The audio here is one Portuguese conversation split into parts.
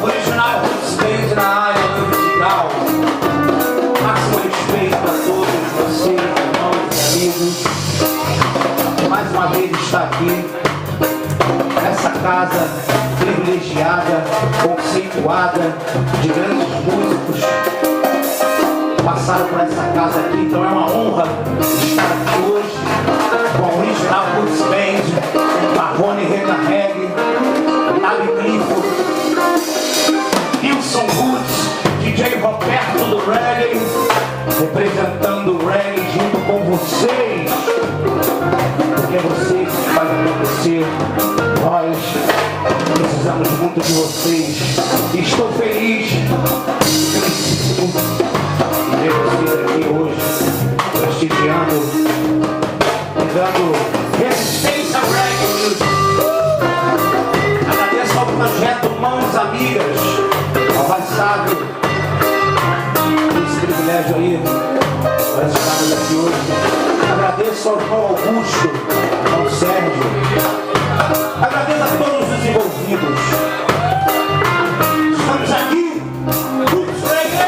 Original Roots na área do Vidigal. Máximo respeito a todos vocês, irmãos e amigos. Mais uma vez está aqui essa casa privilegiada, conceituada, de grandes músicos passaram por essa casa aqui, então é uma honra estar aqui hoje com a Original Roots Band, Marrone Reda Reggae, Nabi Cliffo, Wilson Roots, DJ Roberto do Reggae, representando o reggae junto com vocês, porque vocês fazem acontecer, nós precisamos muito de vocês. Estou feliz, felicíssimo de ver vocês aqui hoje, prestigiando e dando resistência ao reggae music. Agradeço ao projeto Mãos Amigas, ao Rassado, esse privilégio aí, para estarmos aqui hoje. Agradeço ao irmão Augusto, ao Sérgio. Agradeço a todos os envolvidos. Estamos aqui. Roots Reggae.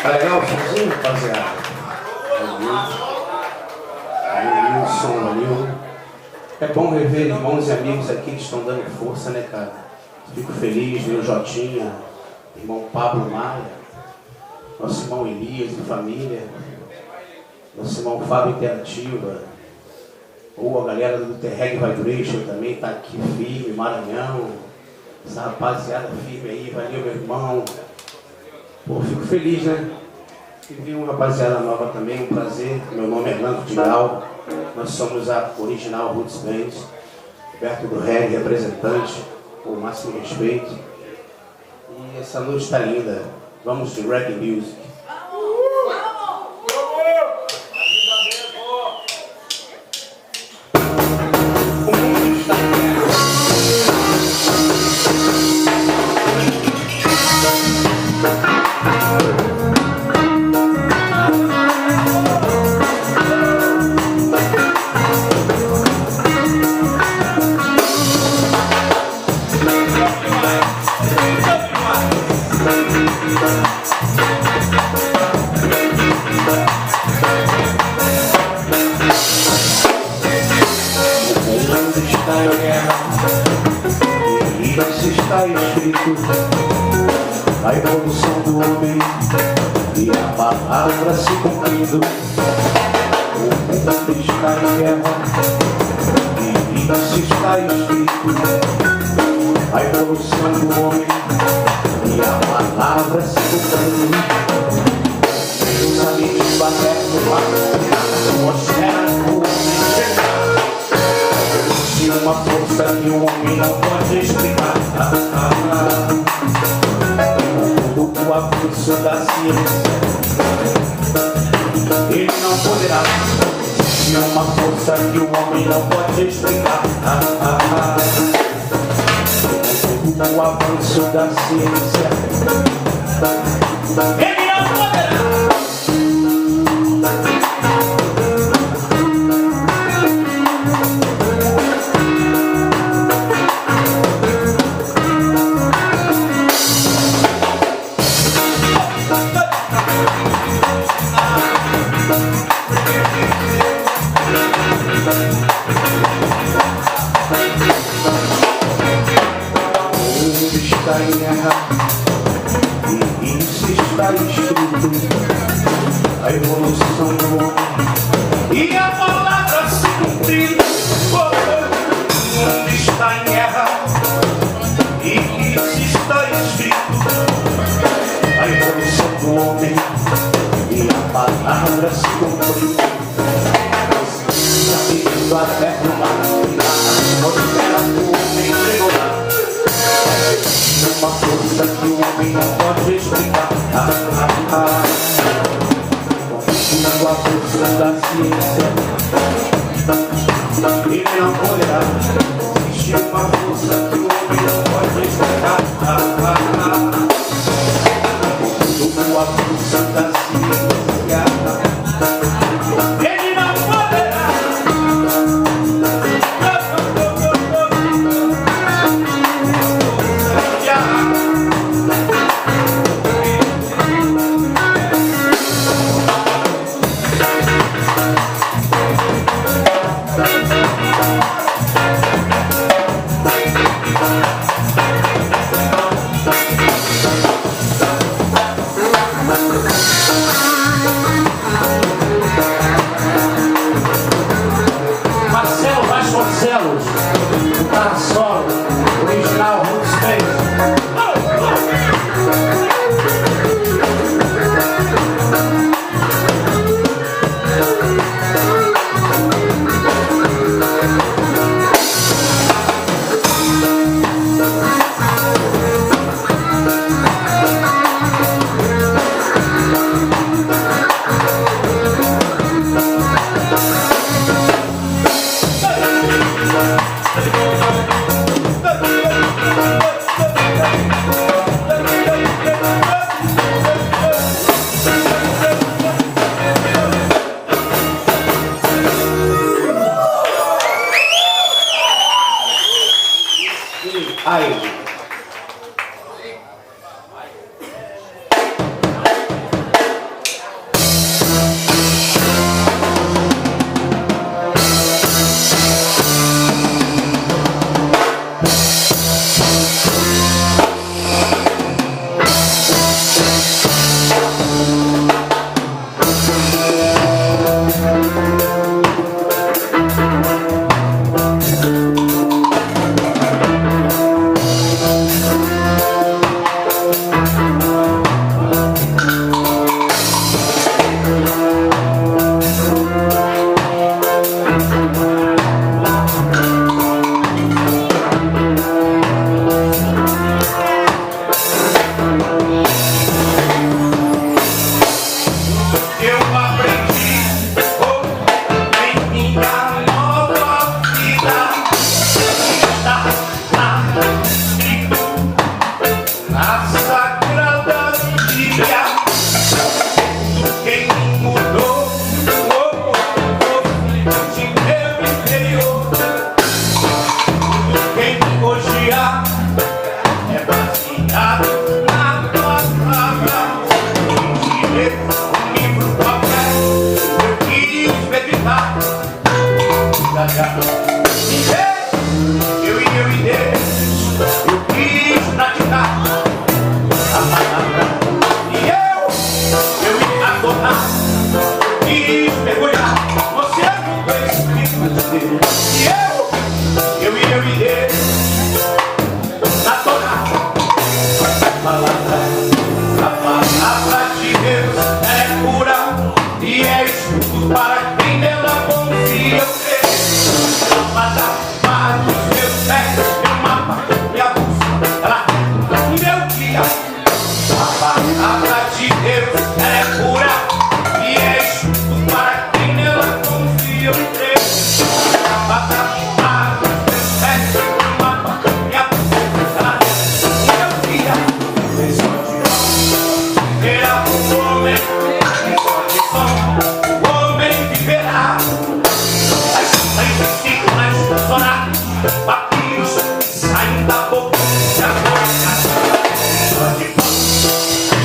Tá legal o somzinho, rapaziada? Aí, o som, valeu. É bom rever irmãos e amigos aqui que estão dando força, né, cara? Fico feliz, meu Jotinha, irmão Pablo Maia, nosso irmão Elias e família, nosso irmão Fábio Interativa, ou a galera do The Reggae Vibration também tá aqui firme, Maranhão, essa rapaziada firme aí, valeu meu irmão. Pô, fico feliz, né? E vi uma rapaziada nova também, um prazer. Meu nome é Vidigal, nós somos a Original Roots Band, perto do reggae, representante, com o máximo respeito. E essa noite está linda, vamos de reggae music. está em guerra, e isso está escrito na evolução do homem e a palavra se cumprindo. O mundo está em guerra, e isso está escrito na evolução do homem e a palavra se cumprindo. Meus amigos bateram no mar, na atmosfera do homem chegar. Se uma força que o homem não pode explicar, o avanço da ciência ele não poderá. Se uma força que o homem não pode explicar, o avanço da ciência ele não poderá. Está em guerra, e isso está escrito, a evolução do homem e a palavra se cumprindo. O mundo está em guerra, e isso está escrito, a evolução do homem e a palavra se cumprindo. Caminhando até no mar, na atmosfera do homem chegou lá. Uma força que o homem não pode explicar. Confiando a força da ciência, ele não poderá. Existe uma força que o homem não pode explicar. Confiando a força da ciência, ele não poderá. Guitarra solo, original, Roots Bass. Aí. de Deus. E eu e ele, na torá, a palavra de Deus é pura e é escudo para quem nela confia. Eu creio, a palavra dos meus pés, meu mapa, minha bússola, ela é meu guia. A palavra de Deus é pura e é escudo para quem nela confia. Eu creio, a palavra dos meus pés, meu mapa, minha bússola, ela é meu guia. Nem só de pão viverá o homem, nem só de pão o homem viverá. As siglas sonaram, papiros saem da boca de agora. Só de pão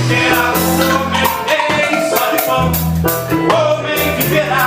viverá o homem, nem só de pão o homem viverá.